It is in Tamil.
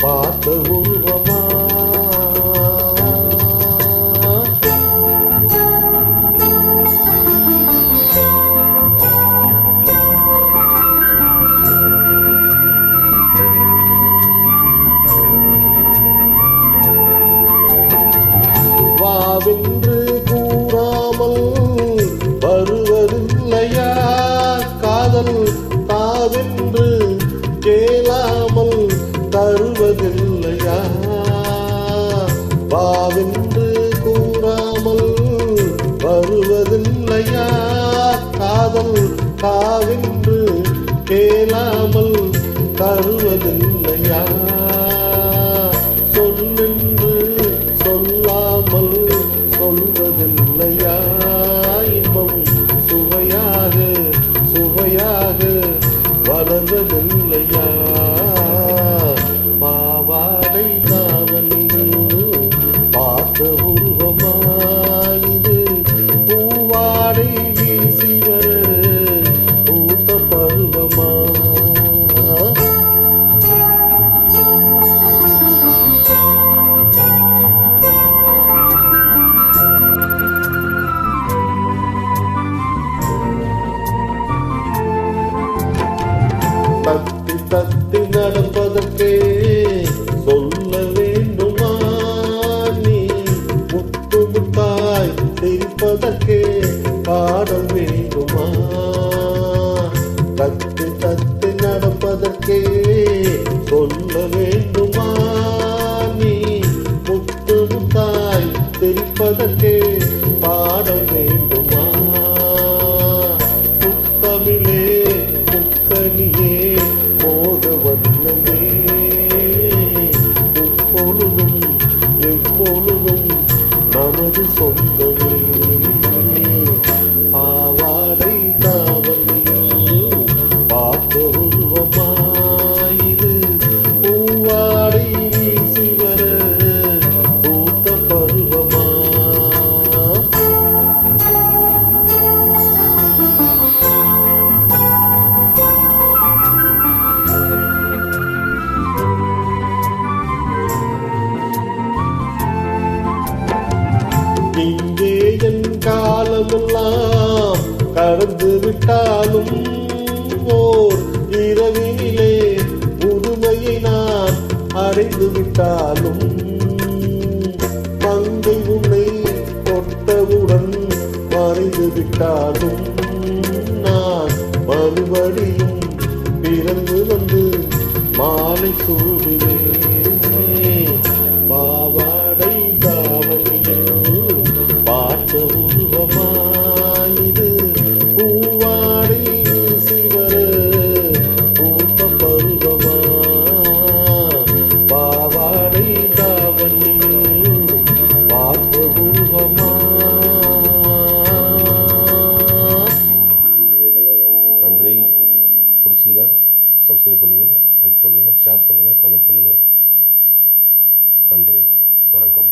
பார்த்த உருவமா வாவென்று கூறாமல் வருவதில்லையா காதல் தாவென்று கேளாமல் தருவதில்லையா வாவென்று கூறாமல் வருவதில்லையா காதல் தாவென்று கேளாமல் தருவதில்லையா சொல்லென்று சொல்லாமல் சொல்வதில்லையா இன்பம் சுவையாக சுவையாக வளர்வதில்லையா பாவாடை தாவணியில் பார்த்த உருவமாயிது பூவாடை வீசி வர பூத்த பருவமா தத்தி தத்தி நடப்பதற்கே சொல்ல வேண்டுமா நீ முத்து முத்தாய் சிரிப்பதற்கே பாடல் வேண்டுமா தத்தி தத்தி நடப்பதற்கே சொல்ல வேண்டுமா நீ முத்து முத்தாய் சிரிப்பதற்கே பாடல் வேண்டுமா முத்தமிழே முக்கனியே மோக வண்ணமே எப்பொழுதும் எப்பொழுதும் நமது சொந்தமே பாவாடை தாவணியில் பார்த்த உருவமாயிது பூவாடை வீசி வர பூத்த பருவமா இங்கே என் காலமெல்லாம் கடந்து விட்டாலும் ஓர் இரவினிலே முழுமையை நான் அடைந்து விட்டாலும் மங்கை உன்னை தொட்டவுடன் மறைந்து விட்டாலும் நான் மறுபடியும் பிறந்து வந்து மாலை சூடுவேன் பாவாடை தாவணியில் பார்த்த உருவமாயிது பூவாடை வீசி வர பூத்த பருவமா பாவாடை தாவணியில் பார்த்த உருவமா. நன்றி. பிடிச்சிருந்தா சப்ஸ்கிரைப் பண்ணுங்கள், லைக் பண்ணுங்கள், ஷேர் பண்ணுங்கள், கமெண்ட் பண்ணுங்கள். நன்றி, வணக்கம்.